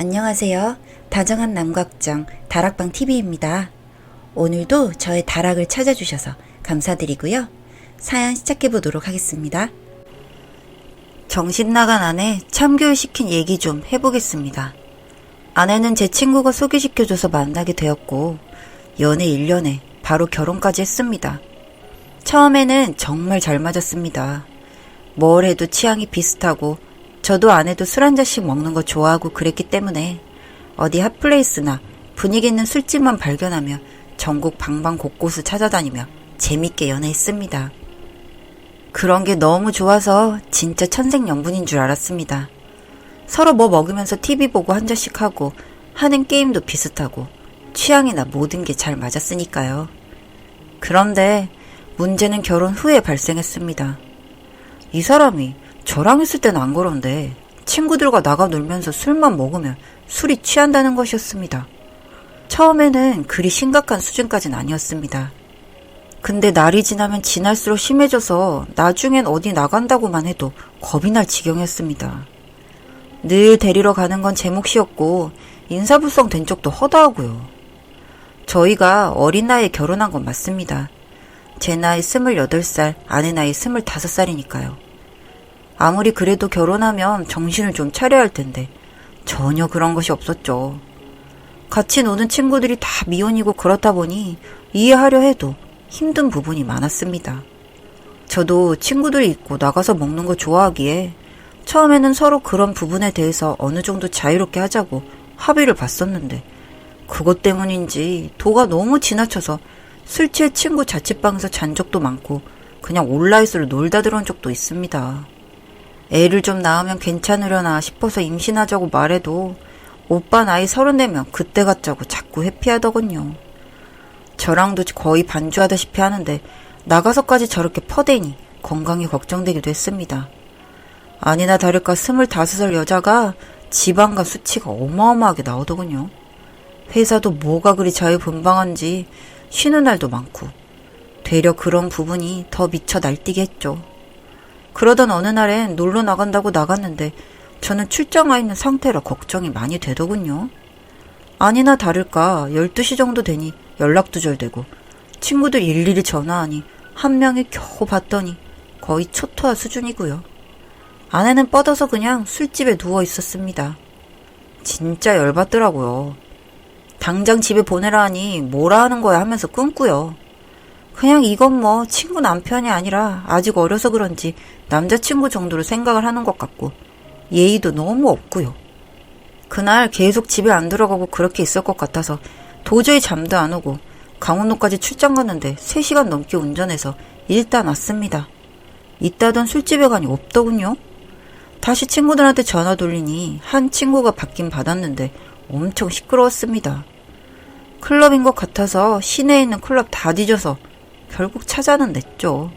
안녕하세요. 다정한 남각정 다락방TV입니다. 오늘도 저의 다락을 찾아주셔서 감사드리고요. 사연 시작해보도록 하겠습니다. 정신나간 아내 참교육시킨 얘기 좀 해보겠습니다. 아내는 제 친구가 소개시켜줘서 만나게 되었고 연애 1년에 바로 결혼까지 했습니다. 처음에는 정말 잘 맞았습니다. 뭘 해도 취향이 비슷하고 저도 아내도 술 한 잔씩 먹는 거 좋아하고 그랬기 때문에 어디 핫플레이스나 분위기 있는 술집만 발견하며 전국 방방 곳곳을 찾아다니며 재밌게 연애했습니다. 그런 게 너무 좋아서 진짜 천생연분인 줄 알았습니다. 서로 뭐 먹으면서 TV 보고 한 잔씩 하고 하는 게임도 비슷하고 취향이나 모든 게 잘 맞았으니까요. 그런데 문제는 결혼 후에 발생했습니다. 이 사람이 저랑 있을 때는 안 그런데 친구들과 나가 놀면서 술만 먹으면 술이 취한다는 것이었습니다. 처음에는 그리 심각한 수준까지는 아니었습니다. 근데 날이 지나면 지날수록 심해져서 나중엔 어디 나간다고만 해도 겁이 날 지경이었습니다. 늘 데리러 가는 건 제 몫이었고 인사불성 된 적도 허다하고요. 저희가 어린 나이에 결혼한 건 맞습니다. 제 나이 28살, 아내 나이 25살이니까요. 아무리 그래도 결혼하면 정신을 좀 차려야 할 텐데 전혀 그런 것이 없었죠. 같이 노는 친구들이 다 미혼이고 그렇다 보니 이해하려 해도 힘든 부분이 많았습니다. 저도 친구들이 있고 나가서 먹는 거 좋아하기에 처음에는 서로 그런 부분에 대해서 어느 정도 자유롭게 하자고 합의를 봤었는데 그것 때문인지 도가 너무 지나쳐서 술 취해 친구 자취방에서 잔 적도 많고 그냥 온라인으로 놀다 들어온 적도 있습니다. 애를 좀 낳으면 괜찮으려나 싶어서 임신하자고 말해도 오빠 나이 34면 그때 갖자고 자꾸 회피하더군요. 저랑도 거의 반주하다시피 하는데 나가서까지 저렇게 퍼대니 건강이 걱정되기도 했습니다. 아니나 다를까 25살 여자가 지방간 수치가 어마어마하게 나오더군요. 회사도 뭐가 그리 자유분방한지 쉬는 날도 많고 되려 그런 부분이 더 미쳐 날뛰게 했죠. 그러던 어느 날엔 놀러 나간다고 나갔는데 저는 출장와 있는 상태라 걱정이 많이 되더군요. 아니나 다를까 12시 정도 되니 연락두절되고 친구들 일일이 전화하니 한 명이 겨우 봤더니 거의 초토화 수준이고요. 아내는 뻗어서 그냥 술집에 누워 있었습니다. 진짜 열받더라고요. 당장 집에 보내라 하니 뭐라 하는 거야 하면서 끊고요. 그냥 이건 뭐 친구 남편이 아니라 아직 어려서 그런지 남자친구 정도로 생각을 하는 것 같고 예의도 너무 없고요. 그날 계속 집에 안 들어가고 그렇게 있을 것 같아서 도저히 잠도 안 오고 강원도까지 출장 갔는데 3시간 넘게 운전해서 일단 왔습니다. 이따던 술집에 가니 없더군요. 다시 친구들한테 전화 돌리니 한 친구가 받긴 받았는데 엄청 시끄러웠습니다. 클럽인 것 같아서 시내에 있는 클럽 다 뒤져서 결국 찾아는 냈죠.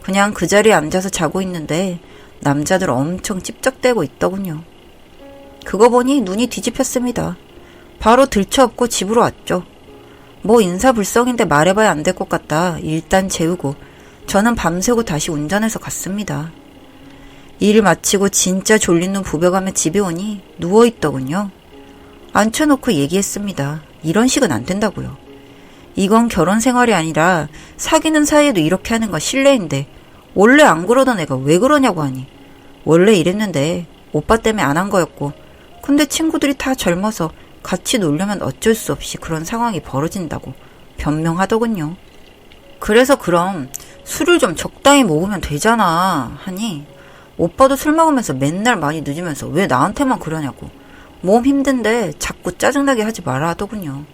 그냥 그 자리에 앉아서 자고 있는데 남자들 엄청 찝쩍대고 있더군요. 그거 보니 눈이 뒤집혔습니다. 바로 들쳐업고 집으로 왔죠. 뭐 인사불성인데 말해봐야 안 될 것 같다 일단 재우고 저는 밤새고 다시 운전해서 갔습니다. 일 마치고 진짜 졸린 눈 부벼가며 집에 오니 누워있더군요. 앉혀놓고 얘기했습니다. 이런 식은 안 된다고요. 이건 결혼 생활이 아니라 사귀는 사이에도 이렇게 하는 건 실례인데 원래 안 그러던 애가 왜 그러냐고 하니 원래 이랬는데 오빠 때문에 안 한 거였고 근데 친구들이 다 젊어서 같이 놀려면 어쩔 수 없이 그런 상황이 벌어진다고 변명하더군요. 그래서 그럼 술을 좀 적당히 먹으면 되잖아 하니 오빠도 술 먹으면서 맨날 많이 늦으면서 왜 나한테만 그러냐고 몸 힘든데 자꾸 짜증나게 하지 마라 하더군요.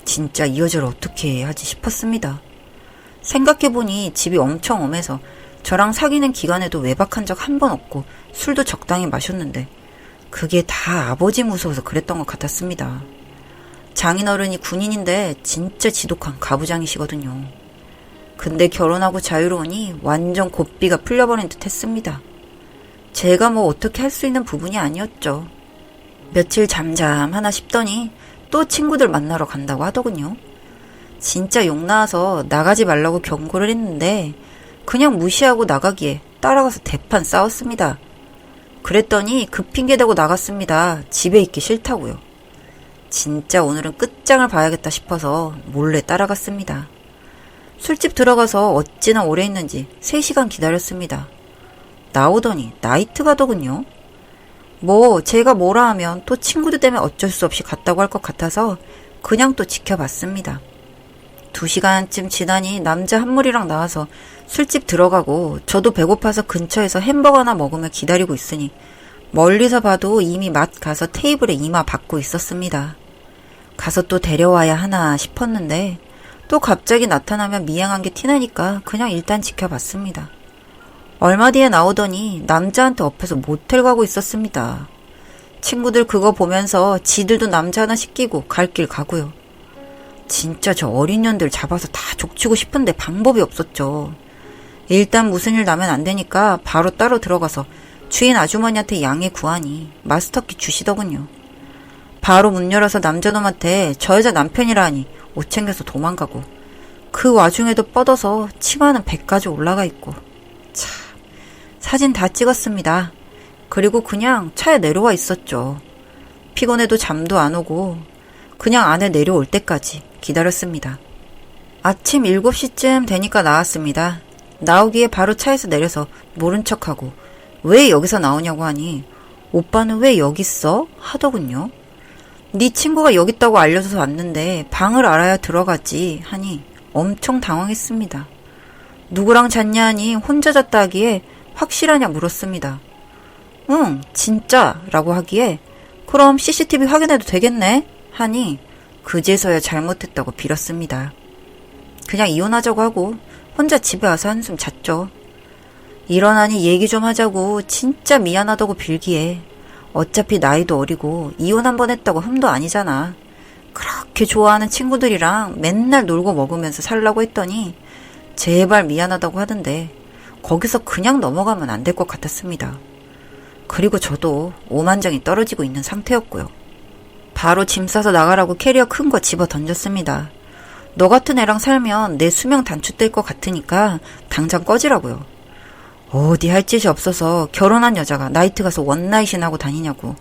진짜 이 여자를 어떻게 해야 하지 싶었습니다. 생각해보니 집이 엄청 엄해서 저랑 사귀는 기간에도 외박한 적 한 번 없고 술도 적당히 마셨는데 그게 다 아버지 무서워서 그랬던 것 같았습니다. 장인어른이 군인인데 진짜 지독한 가부장이시거든요. 근데 결혼하고 자유로우니 완전 고삐가 풀려버린 듯 했습니다. 제가 뭐 어떻게 할 수 있는 부분이 아니었죠. 며칠 잠잠하나 싶더니 또 친구들 만나러 간다고 하더군요. 진짜 욕 나와서 나가지 말라고 경고를 했는데 그냥 무시하고 나가기에 따라가서 대판 싸웠습니다. 그랬더니 그 핑계대고 나갔습니다. 집에 있기 싫다고요. 진짜 오늘은 끝장을 봐야겠다 싶어서 몰래 따라갔습니다. 술집 들어가서 어찌나 오래 있는지 3시간 기다렸습니다. 나오더니 나이트 가더군요. 제가 뭐라 하면 또 친구들 때문에 어쩔 수 없이 갔다고 할 것 같아서 그냥 또 지켜봤습니다. 2시간쯤 지나니 남자 한 무리랑 나와서 술집 들어가고 저도 배고파서 근처에서 햄버거 하나 먹으며 기다리고 있으니 멀리서 봐도 이미 맛 가서 테이블에 이마 받고 있었습니다. 가서 또 데려와야 하나 싶었는데 또 갑자기 나타나면 미행한 게 티나니까 그냥 일단 지켜봤습니다. 얼마 뒤에 나오더니 남자한테 업혀서 모텔 가고 있었습니다. 친구들 그거 보면서 지들도 남자 하나 시키고 갈 길 가고요. 진짜 저 어린 년들 잡아서 다 족치고 싶은데 방법이 없었죠. 일단 무슨 일 나면 안 되니까 바로 따로 들어가서 주인 아주머니한테 양해 구하니 마스터키 주시더군요. 바로 문 열어서 남자놈한테 저 여자 남편이라 하니 옷 챙겨서 도망가고 그 와중에도 뻗어서 치마는 배까지 올라가 있고 참 사진 다 찍었습니다. 그리고 그냥 차에 내려와 있었죠. 피곤해도 잠도 안 오고 그냥 안에 내려올 때까지 기다렸습니다. 아침 7시쯤 되니까 나왔습니다. 나오기에 바로 차에서 내려서 모른 척하고 왜 여기서 나오냐고 하니 오빠는 왜 여기 있어? 하더군요. 네 친구가 여기 있다고 알려줘서 왔는데 방을 알아야 들어가지 하니 엄청 당황했습니다. 누구랑 잤냐 하니 혼자 잤다 하기에 확실하냐 물었습니다. 응, 진짜 라고 하기에 그럼 CCTV 확인해도 되겠네? 하니 그제서야 잘못했다고 빌었습니다. 그냥 이혼하자고 하고 혼자 집에 와서 한숨 잤죠. 일어나니 얘기 좀 하자고 진짜 미안하다고 빌기에 어차피 나이도 어리고 이혼 한 번 했다고 흠도 아니잖아. 그렇게 좋아하는 친구들이랑 맨날 놀고 먹으면서 살라고 했더니 제발 미안하다고 하던데 거기서 그냥 넘어가면 안 될 것 같았습니다. 그리고 저도 오만정이 떨어지고 있는 상태였고요. 바로 짐 싸서 나가라고 캐리어 큰 거 집어 던졌습니다. 너 같은 애랑 살면 내 수명 단축될 것 같으니까 당장 꺼지라고요. 어디 할 짓이 없어서 결혼한 여자가 나이트 가서 원나잇이나 하고 다니냐고.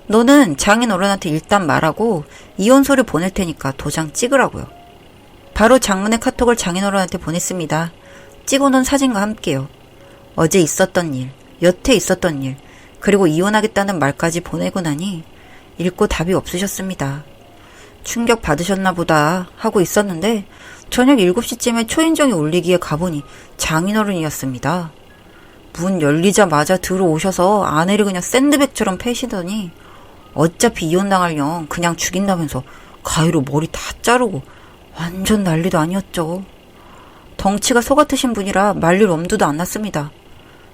너는 장인 어른한테 일단 말하고 이혼 서류 보낼 테니까 도장 찍으라고요. 바로 장문의 카톡을 장인 어른한테 보냈습니다. 찍어놓은 사진과 함께요. 어제 있었던 일, 여태 있었던 일, 그리고 이혼하겠다는 말까지 보내고 나니 읽고 답이 없으셨습니다. 충격 받으셨나 보다 하고 있었는데 저녁 7시쯤에 초인종이 울리기에 가보니 장인어른이었습니다. 문 열리자마자 들어오셔서 아내를 그냥 샌드백처럼 패시더니 어차피 이혼당할령 그냥 죽인다면서 가위로 머리 다 자르고 완전 난리도 아니었죠. 덩치가 소 같으신 분이라 말릴 엄두도 안 났습니다.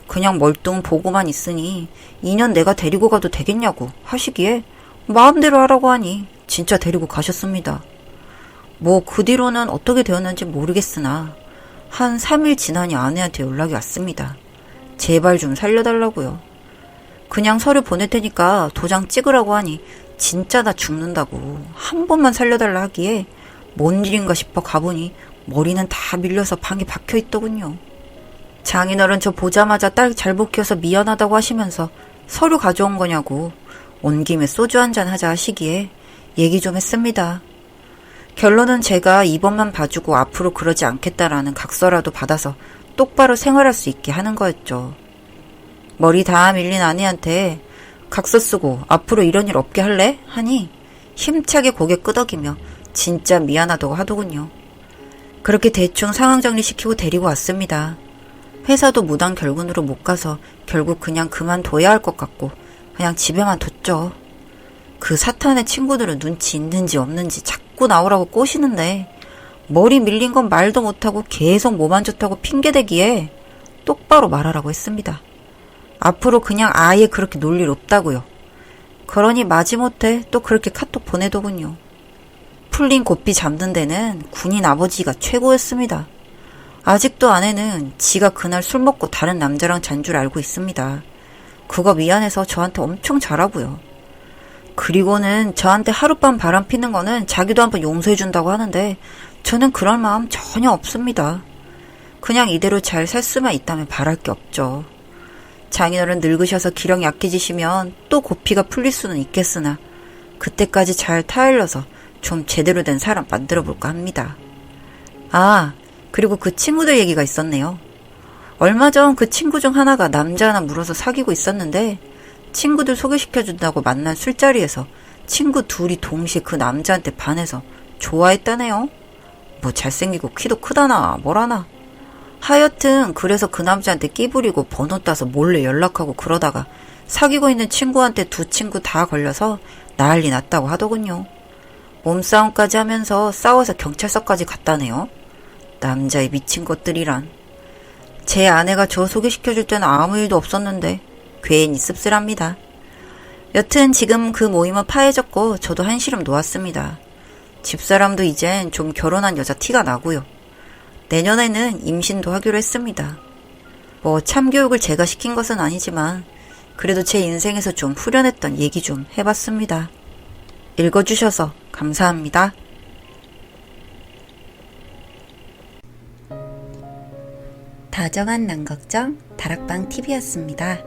그냥 멀뚱 보고만 있으니 2년 내가 데리고 가도 되겠냐고 하시기에 마음대로 하라고 하니 진짜 데리고 가셨습니다. 그 뒤로는 어떻게 되었는지 모르겠으나 한 3일 지나니 아내한테 연락이 왔습니다. 제발 좀 살려달라고요. 그냥 서류 보낼 테니까 도장 찍으라고 하니 진짜 나 죽는다고 한 번만 살려달라 하기에 뭔 일인가 싶어 가보니 머리는 다 밀려서 방에 박혀있더군요. 장인어른 저 보자마자 딸 잘못 키워서 미안하다고 하시면서 서류 가져온 거냐고 온 김에 소주 한잔 하자 하시기에 얘기 좀 했습니다. 결론은 제가 이번만 봐주고 앞으로 그러지 않겠다라는 각서라도 받아서 똑바로 생활할 수 있게 하는 거였죠. 머리 다 밀린 아내한테 각서 쓰고 앞으로 이런 일 없게 할래? 하니 힘차게 고개 끄덕이며 진짜 미안하다고 하더군요. 그렇게 대충 상황 정리시키고 데리고 왔습니다. 회사도 무단 결근으로 못 가서 결국 그냥 그만둬야 할 것 같고 그냥 집에만 뒀죠. 그 사탄의 친구들은 눈치 있는지 없는지 자꾸 나오라고 꼬시는데 머리 밀린 건 말도 못하고 계속 몸 안 좋다고 핑계대기에 똑바로 말하라고 했습니다. 앞으로 그냥 아예 그렇게 놀 일 없다고요. 그러니 마지못해 또 그렇게 카톡 보내더군요. 풀린 고삐 잡는 데는 군인 아버지가 최고였습니다. 아직도 아내는 지가 그날 술 먹고 다른 남자랑 잔 줄 알고 있습니다. 그거 미안해서 저한테 엄청 잘하고요. 그리고는 저한테 하룻밤 바람 피는 거는 자기도 한번 용서해준다고 하는데 저는 그럴 마음 전혀 없습니다. 그냥 이대로 잘 살 수만 있다면 바랄 게 없죠. 장인어른 늙으셔서 기력 약해지시면 또 고피가 풀릴 수는 있겠으나 그때까지 잘 타일러서 좀 제대로 된 사람 만들어 볼까 합니다. 아, 그리고 그 친구들 얘기가 있었네요. 얼마 전 그 친구 중 하나가 남자 하나 물어서 사귀고 있었는데 친구들 소개시켜준다고 만난 술자리에서 친구 둘이 동시에 그 남자한테 반해서 좋아했다네요. 뭐 잘생기고 키도 크다나 뭐라나. 하여튼 그래서 그 남자한테 끼부리고 번호 따서 몰래 연락하고 그러다가 사귀고 있는 친구한테 두 친구 다 걸려서 난리 났다고 하더군요. 몸싸움까지 하면서 싸워서 경찰서까지 갔다네요. 남자의 미친 것들이란. 제 아내가 저 소개시켜줄 때는 아무 일도 없었는데 괜히 씁쓸합니다. 여튼 지금 그 모임은 파해졌고 저도 한시름 놓았습니다. 집사람도 이젠 좀 결혼한 여자 티가 나고요. 내년에는 임신도 하기로 했습니다. 뭐 참교육을 제가 시킨 것은 아니지만 그래도 제 인생에서 좀 후련했던 얘기 좀 해봤습니다. 읽어주셔서 감사합니다. 다정한 남걱정 다락방 TV였습니다.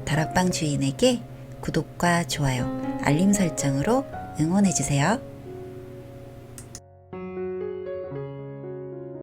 다락방 주인에게 구독과 좋아요, 알림 설정으로 응원해주세요.